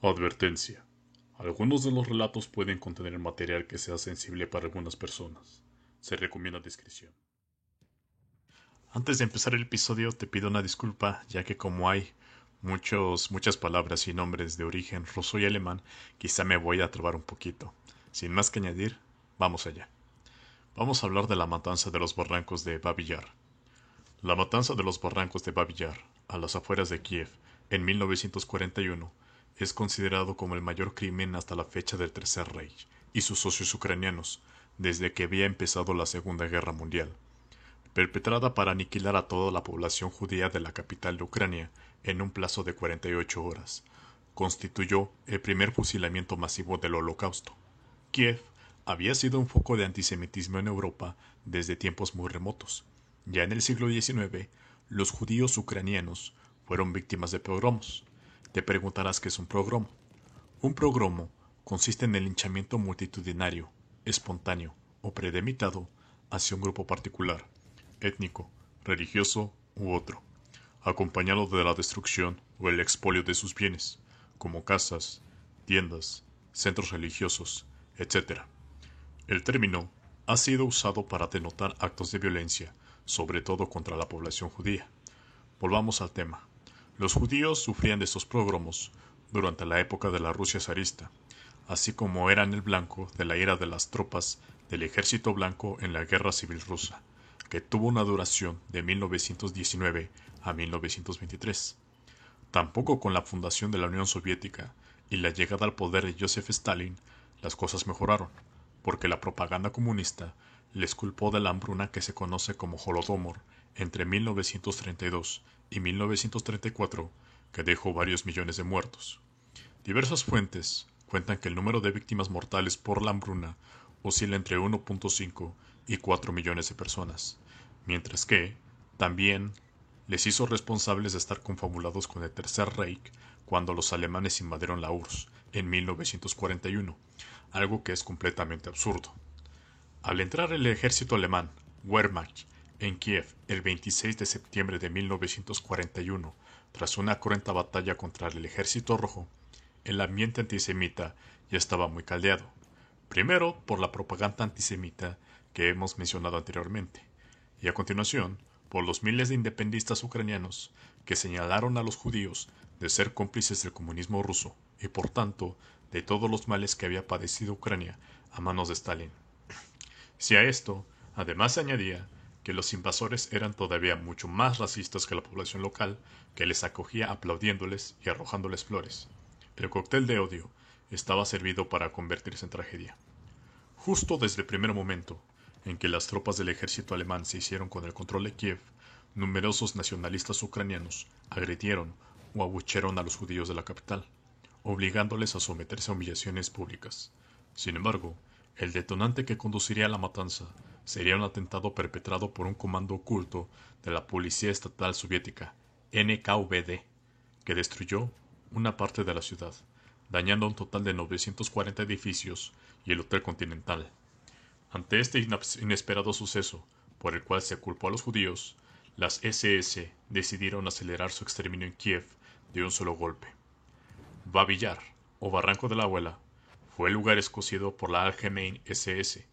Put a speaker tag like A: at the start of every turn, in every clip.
A: Advertencia. Algunos de los relatos pueden contener material que sea sensible para algunas personas. Se recomienda discreción. Antes de empezar el episodio te pido una disculpa, ya que como hay muchas palabras y nombres de origen ruso y alemán, quizá me voy a trabar un poquito. Sin más que añadir, vamos allá. Vamos a hablar de la matanza de los barrancos de Babi Yar. La matanza de los barrancos de Babi Yar, a las afueras de Kiev, en 1941, es considerado como el mayor crimen hasta la fecha del Tercer Reich y sus socios ucranianos, desde que había empezado la Segunda Guerra Mundial. Perpetrada para aniquilar a toda la población judía de la capital de Ucrania en un plazo de 48 horas, constituyó el primer fusilamiento masivo del Holocausto. Kiev había sido un foco de antisemitismo en Europa desde tiempos muy remotos. Ya en el siglo XIX, los judíos ucranianos fueron víctimas de pogromos. Te preguntarás qué es un pogromo. Un pogromo consiste en el linchamiento multitudinario, espontáneo o premeditado hacia un grupo particular, étnico, religioso u otro, acompañado de la destrucción o el expolio de sus bienes, como casas, tiendas, centros religiosos, etc. El término ha sido usado para denotar actos de violencia, sobre todo contra la población judía. Volvamos al tema. Los judíos sufrían de estos pogromos durante la época de la Rusia zarista, así como eran el blanco de la ira de las tropas del Ejército Blanco en la Guerra Civil Rusa, que tuvo una duración de 1919 a 1923. Tampoco con la fundación de la Unión Soviética y la llegada al poder de Joseph Stalin las cosas mejoraron, porque la propaganda comunista les culpó de la hambruna que se conoce como Holodomor entre 1932 y 1934, que dejó varios millones de muertos. Diversas fuentes cuentan que el número de víctimas mortales por la hambruna oscila entre 1.5 y 4 millones de personas, mientras que, también, les hizo responsables de estar confabulados con el Tercer Reich cuando los alemanes invadieron la URSS en 1941, algo que es completamente absurdo. Al entrar el ejército alemán, Wehrmacht, en Kiev el 26 de septiembre de 1941, tras una cruenta batalla contra el Ejército Rojo, el ambiente antisemita ya estaba muy caldeado. Primero, por la propaganda antisemita que hemos mencionado anteriormente, y a continuación, por los miles de independistas ucranianos que señalaron a los judíos de ser cómplices del comunismo ruso y por tanto de todos los males que había padecido Ucrania a manos de Stalin. Si a esto, además se añadía que los invasores eran todavía mucho más racistas que la población local, que les acogía aplaudiéndoles y arrojándoles flores. El cóctel de odio estaba servido para convertirse en tragedia. Justo desde el primer momento en que las tropas del ejército alemán se hicieron con el control de Kiev, numerosos nacionalistas ucranianos agredieron o abuchearon a los judíos de la capital, obligándoles a someterse a humillaciones públicas. Sin embargo, el detonante que conduciría a la matanza sería un atentado perpetrado por un comando oculto de la Policía Estatal Soviética, NKVD, que destruyó una parte de la ciudad, dañando un total de 940 edificios y el Hotel Continental. Ante este inesperado suceso, por el cual se culpó a los judíos, las SS decidieron acelerar su exterminio en Kiev de un solo golpe. Babi Yar, o Barranco de la Abuela, fue el lugar escogido por la Allgemeine SS,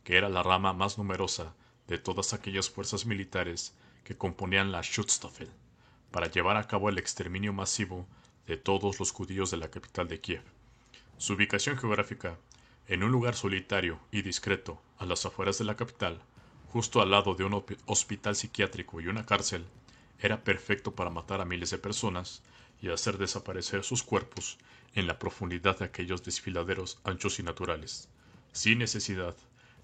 A: que era la rama más numerosa de todas aquellas fuerzas militares que componían la Schutzstaffel, para llevar a cabo el exterminio masivo de todos los judíos de la capital de Kiev. Su ubicación geográfica, en un lugar solitario y discreto a las afueras de la capital, justo al lado de un hospital psiquiátrico y una cárcel, era perfecto para matar a miles de personas y hacer desaparecer sus cuerpos en la profundidad de aquellos desfiladeros anchos y naturales, sin necesidad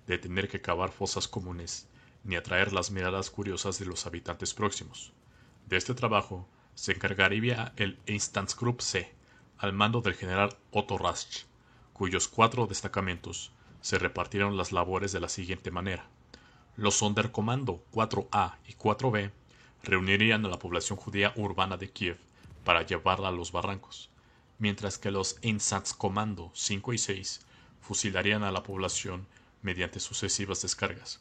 A: de tener que cavar fosas comunes ni atraer las miradas curiosas de los habitantes próximos. De este trabajo se encargaría el Einsatzgruppe C, al mando del general Otto Rasch, cuyos 4 destacamentos se repartieron las labores de la siguiente manera. Los Sonderkommando 4A y 4B reunirían a la población judía urbana de Kiev para llevarla a los barrancos, mientras que los Einsatzkommando 5 y 6 fusilarían a la población mediante sucesivas descargas.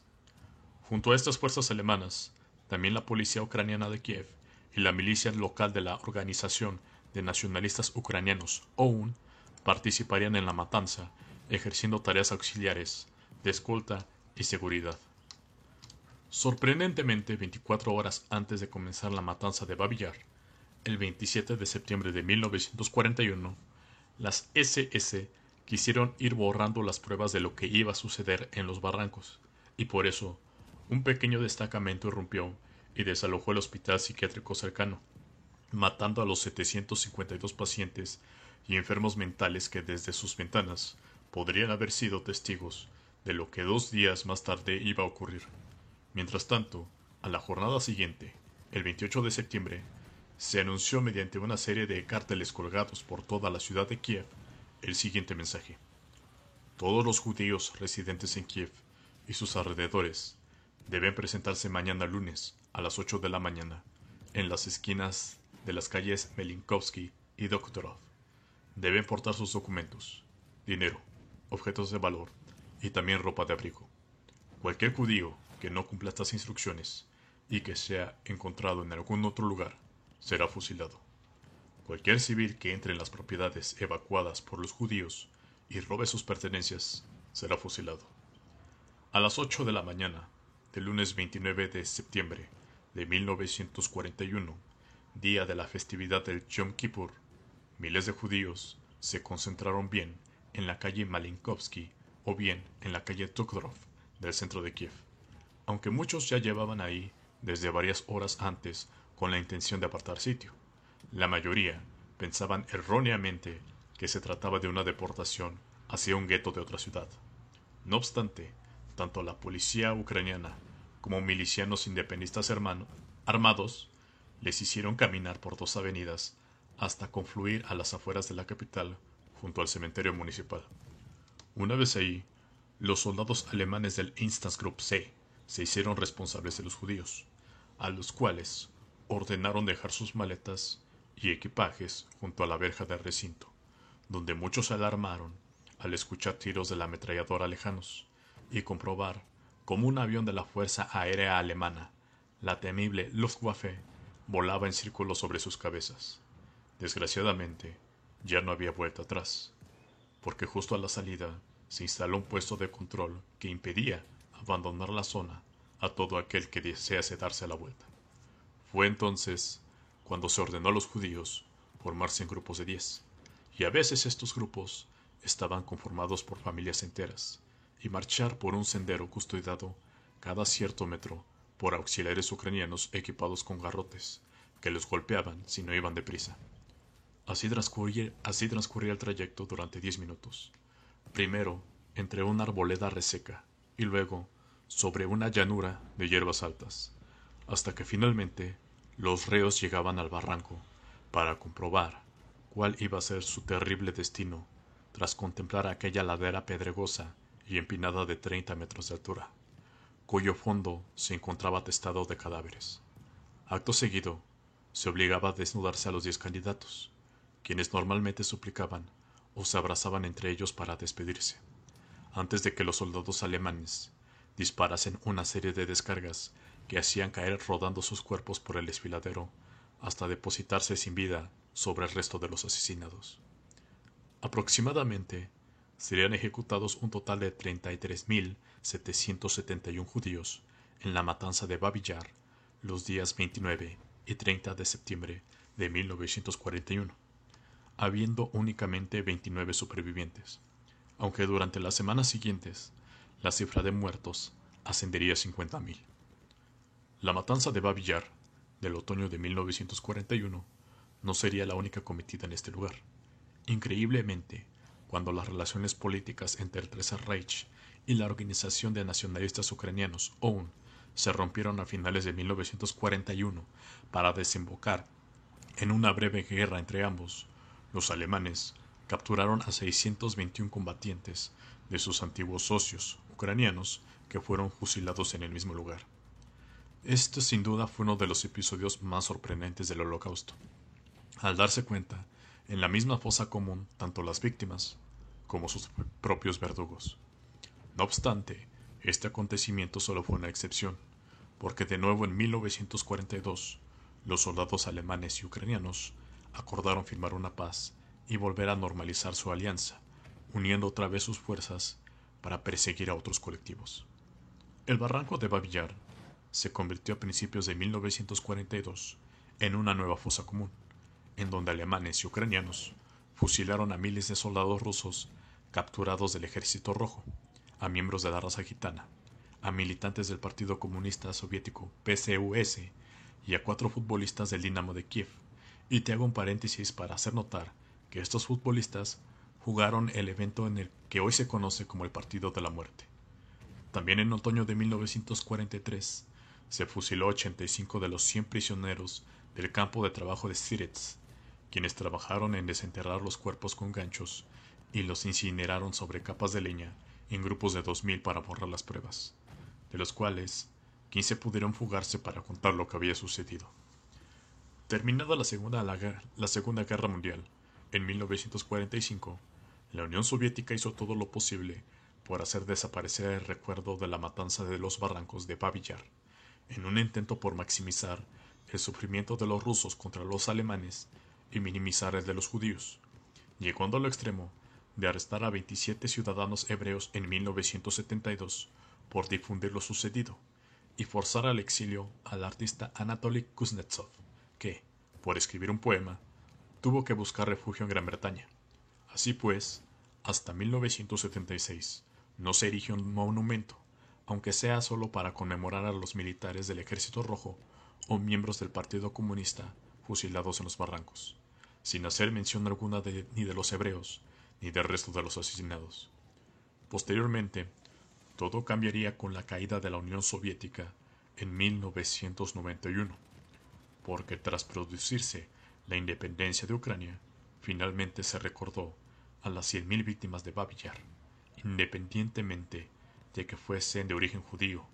A: Junto a estas fuerzas alemanas, también la policía ucraniana de Kiev y la milicia local de la organización de nacionalistas ucranianos, OUN, participarían en la matanza, ejerciendo tareas auxiliares de escolta y seguridad. Sorprendentemente, 24 horas antes de comenzar la matanza de Babi Yar, el 27 de septiembre de 1941, las SS quisieron ir borrando las pruebas de lo que iba a suceder en los barrancos, y por eso un pequeño destacamento irrumpió y desalojó el hospital psiquiátrico cercano, matando a los 752 pacientes y enfermos mentales que desde sus ventanas podrían haber sido testigos de lo que 2 días más tarde iba a ocurrir. Mientras tanto, a la jornada siguiente, el 28 de septiembre, se anunció mediante una serie de carteles colgados por toda la ciudad de Kiev el siguiente mensaje: todos los judíos residentes en Kiev y sus alrededores deben presentarse mañana lunes a las 8 de la mañana en las esquinas de las calles Melinkovsky y Doktorov. Deben portar sus documentos, dinero, objetos de valor y también ropa de abrigo. Cualquier judío que no cumpla estas instrucciones y que sea encontrado en algún otro lugar será fusilado. Cualquier civil que entre en las propiedades evacuadas por los judíos y robe sus pertenencias será fusilado. A las 8 de la mañana del lunes 29 de septiembre de 1941, día de la festividad del Yom Kippur, miles de judíos se concentraron bien en la calle Malinkovsky o bien en la calle Tukhdorov del centro de Kiev, aunque muchos ya llevaban ahí desde varias horas antes con la intención de apartar sitio. La mayoría pensaban erróneamente que se trataba de una deportación hacia un gueto de otra ciudad. No obstante, tanto la policía ucraniana como milicianos independentistas armados les hicieron caminar por 2 avenidas hasta confluir a las afueras de la capital junto al cementerio municipal. Una vez ahí, los soldados alemanes del Einsatzgruppe C se hicieron responsables de los judíos, a los cuales ordenaron dejar sus maletas y equipajes junto a la verja del recinto, donde muchos se alarmaron al escuchar tiros de la ametralladora lejanos y comprobar cómo un avión de la Fuerza Aérea Alemana, la temible Luftwaffe, volaba en círculo sobre sus cabezas. Desgraciadamente, ya no había vuelta atrás, porque justo a la salida se instaló un puesto de control que impedía abandonar la zona a todo aquel que desease darse la vuelta. Fue entonces cuando se ordenó a los judíos formarse en grupos de 10, y a veces estos grupos estaban conformados por familias enteras, y marchar por un sendero custodiado cada cierto metro por auxiliares ucranianos equipados con garrotes, que los golpeaban si no iban deprisa. Así transcurría el trayecto durante 10 minutos. Primero, entre una arboleda reseca, y luego, sobre una llanura de hierbas altas, hasta que finalmente los reos llegaban al barranco para comprobar cuál iba a ser su terrible destino tras contemplar aquella ladera pedregosa y empinada de 30 metros de altura, cuyo fondo se encontraba atestado de cadáveres. Acto seguido, se obligaba a desnudarse a los 10 candidatos, quienes normalmente suplicaban o se abrazaban entre ellos para despedirse, antes de que los soldados alemanes disparasen una serie de descargas que hacían caer rodando sus cuerpos por el desfiladero hasta depositarse sin vida sobre el resto de los asesinados. Aproximadamente serían ejecutados un total de 33.771 judíos en la matanza de Babi Yar los días 29 y 30 de septiembre de 1941, habiendo únicamente 29 supervivientes, aunque durante las semanas siguientes la cifra de muertos ascendería a 50.000. La matanza de Babi Yar del otoño de 1941 no sería la única cometida en este lugar. Increíblemente, cuando las relaciones políticas entre el Tercer Reich y la Organización de Nacionalistas Ucranianos, OUN, se rompieron a finales de 1941 para desembocar en una breve guerra entre ambos, los alemanes capturaron a 621 combatientes de sus antiguos socios ucranianos que fueron fusilados en el mismo lugar. Este sin duda fue uno de los episodios más sorprendentes del Holocausto, al darse cuenta en la misma fosa común tanto las víctimas como sus propios verdugos. No obstante, este acontecimiento solo fue una excepción, porque de nuevo en 1942 los soldados alemanes y ucranianos acordaron firmar una paz y volver a normalizar su alianza, uniendo otra vez sus fuerzas para perseguir a otros colectivos. El barranco de Babillar se convirtió a principios de 1942 en una nueva fosa común, en donde alemanes y ucranianos fusilaron a miles de soldados rusos capturados del Ejército Rojo, a miembros de la raza gitana, a militantes del Partido Comunista Soviético PCUS y a 4 futbolistas del Dinamo de Kiev. Y te hago un paréntesis para hacer notar que estos futbolistas jugaron el evento en el que hoy se conoce como el Partido de la Muerte. También en otoño de 1943 se fusiló 85 de los 100 prisioneros del campo de trabajo de Sirets, quienes trabajaron en desenterrar los cuerpos con ganchos y los incineraron sobre capas de leña en grupos de 2000 para borrar las pruebas, de los cuales 15 pudieron fugarse para contar lo que había sucedido. Terminada la Segunda Guerra Mundial, en 1945, la Unión Soviética hizo todo lo posible por hacer desaparecer el recuerdo de la matanza de los barrancos de Babillar, en un intento por maximizar el sufrimiento de los rusos contra los alemanes y minimizar el de los judíos, llegando al extremo de arrestar a 27 ciudadanos hebreos en 1972 por difundir lo sucedido y forzar al exilio al artista Anatoly Kuznetsov, que, por escribir un poema, tuvo que buscar refugio en Gran Bretaña. Así pues, hasta 1976 no se erigió un monumento, aunque sea solo para conmemorar a los militares del Ejército Rojo o miembros del Partido Comunista fusilados en los barrancos, sin hacer mención alguna ni de los hebreos ni del resto de los asesinados. Posteriormente, todo cambiaría con la caída de la Unión Soviética en 1991, porque tras producirse la independencia de Ucrania, finalmente se recordó a las 100.000 víctimas de Babillar, independientemente de que fuesen de origen judío,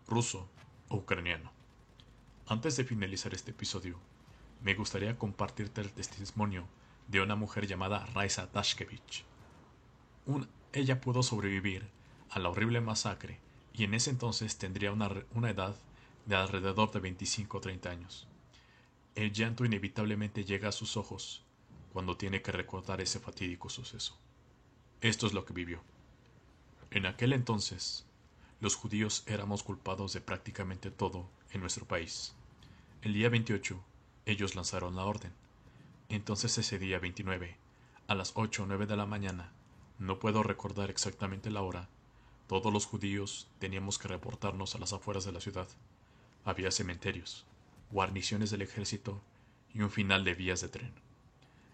A: ruso o ucraniano. Antes de finalizar este episodio, me gustaría compartirte el testimonio de una mujer llamada Raisa Dashkevich. Ella pudo sobrevivir a la horrible masacre y en ese entonces tendría una edad de alrededor de 25 o 30 años. El llanto inevitablemente llega a sus ojos cuando tiene que recordar ese fatídico suceso. Esto es lo que vivió. En aquel entonces, los judíos éramos culpados de prácticamente todo en nuestro país. El día 28, ellos lanzaron la orden. Entonces ese día 29, a las 8 o 9 de la mañana, no puedo recordar exactamente la hora, todos los judíos teníamos que reportarnos a las afueras de la ciudad. Había cementerios, guarniciones del ejército y un final de vías de tren.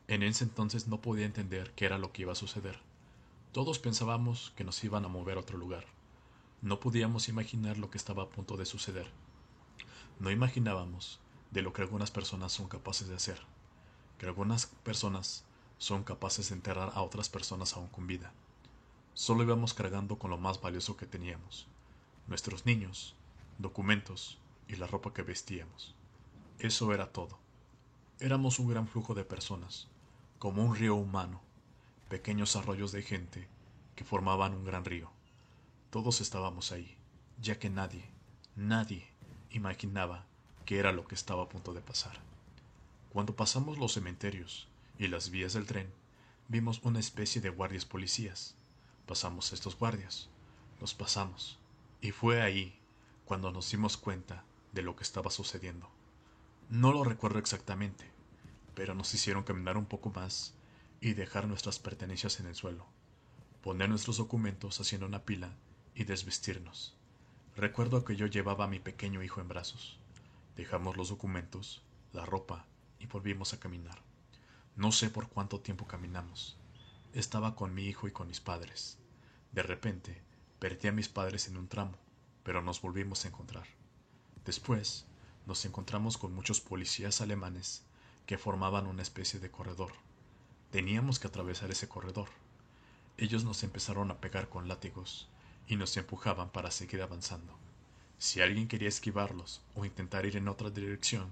A: En ese entonces no podía entender qué era lo que iba a suceder. Todos pensábamos que nos iban a mover a otro lugar. No podíamos imaginar lo que estaba a punto de suceder. No imaginábamos de lo que algunas personas son capaces de hacer, que algunas personas son capaces de enterrar a otras personas aún con vida. Solo íbamos cargando con lo más valioso que teníamos, nuestros niños, documentos y la ropa que vestíamos. Eso era todo. Éramos un gran flujo de personas, como un río humano, pequeños arroyos de gente que formaban un gran río. Todos estábamos ahí, ya que nadie imaginaba qué era lo que estaba a punto de pasar. Cuando pasamos los cementerios y las vías del tren, vimos una especie de guardias policías. Pasamos estos guardias, los pasamos, y fue ahí cuando nos dimos cuenta de lo que estaba sucediendo. No lo recuerdo exactamente, pero nos hicieron caminar un poco más y dejar nuestras pertenencias en el suelo, poner nuestros documentos haciendo una pila y desvestirnos. Recuerdo que yo llevaba a mi pequeño hijo en brazos. Dejamos los documentos, la ropa y volvimos a caminar. No sé por cuánto tiempo caminamos. Estaba con mi hijo y con mis padres. De repente, perdí a mis padres en un tramo, pero nos volvimos a encontrar. Después, nos encontramos con muchos policías alemanes que formaban una especie de corredor. Teníamos que atravesar ese corredor. Ellos nos empezaron a pegar con látigos y nos empujaban para seguir avanzando. Si alguien quería esquivarlos o intentar ir en otra dirección,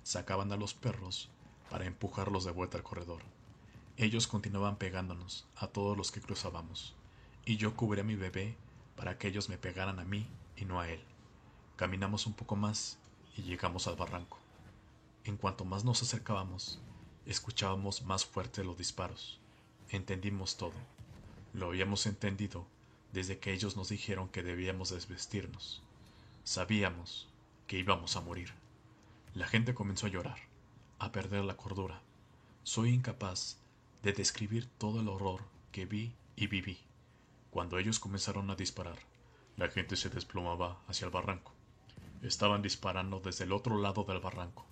A: sacaban a los perros para empujarlos de vuelta al corredor. Ellos continuaban pegándonos a todos los que cruzábamos, y yo cubrí a mi bebé para que ellos me pegaran a mí y no a él. Caminamos un poco más y llegamos al barranco. En cuanto más nos acercábamos, Escuchábamos más fuerte los disparos. Entendimos todo. Lo habíamos entendido desde que ellos nos dijeron que debíamos desvestirnos. Sabíamos que íbamos a morir. La gente comenzó a llorar, a perder la cordura. Soy incapaz de describir todo el horror que vi y viví. Cuando ellos comenzaron a disparar, la gente se desplomaba hacia el barranco. Estaban disparando desde el otro lado del barranco,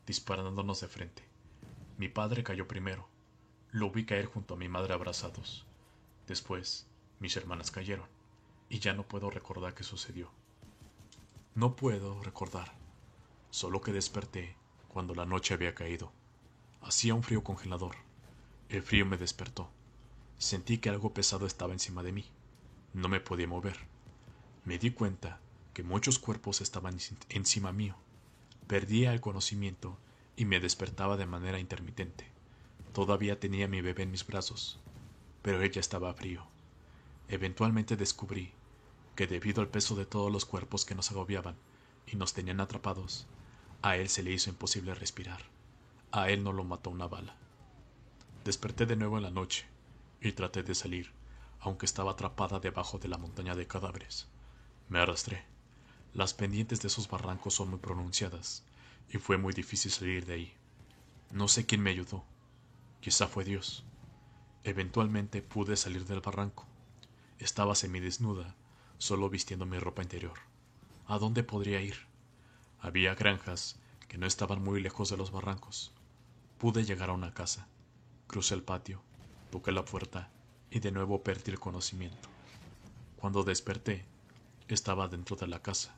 A: disparándonos de frente. Mi padre cayó primero. Lo vi caer junto a mi madre abrazados. Después, mis hermanas cayeron, y ya no puedo recordar qué sucedió. No puedo recordar, solo que desperté cuando la noche había caído. Hacía un frío congelador. El frío me despertó. Sentí que algo pesado estaba encima de mí. No me podía mover. Me di cuenta que muchos cuerpos estaban encima mío. Perdía el conocimiento y me despertaba de manera intermitente. Todavía tenía a mi bebé en mis brazos, pero ella estaba frío. Eventualmente descubrí que debido al peso de todos los cuerpos que nos agobiaban y nos tenían atrapados, a él se le hizo imposible respirar. A él no lo mató una bala. Desperté de nuevo en la noche y traté de salir, aunque estaba atrapada debajo de la montaña de cadáveres. Me arrastré. Las pendientes de esos barrancos son muy pronunciadas y fue muy difícil salir de ahí. No sé quién me ayudó. Quizá fue Dios. Eventualmente pude salir del barranco. Estaba semidesnuda, solo vistiendo mi ropa interior. ¿A dónde podría ir? Había granjas que no estaban muy lejos de los barrancos. Pude llegar a una casa. Crucé el patio, toqué la puerta y de nuevo perdí el conocimiento. Cuando desperté, estaba dentro de la casa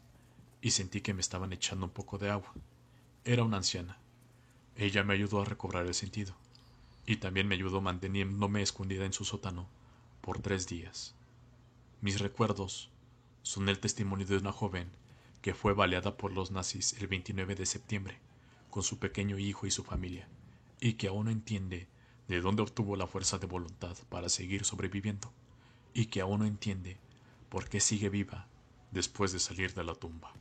A: y sentí que me estaban echando un poco de agua. Era una anciana. Ella me ayudó a recobrar el sentido y también me ayudó manteniéndome escondida en su sótano por 3 días. Mis recuerdos son el testimonio de una joven que fue baleada por los nazis el 29 de septiembre con su pequeño hijo y su familia, y que aún no entiende de dónde obtuvo la fuerza de voluntad para seguir sobreviviendo, y que aún no entiende por qué sigue viva después de salir de la tumba.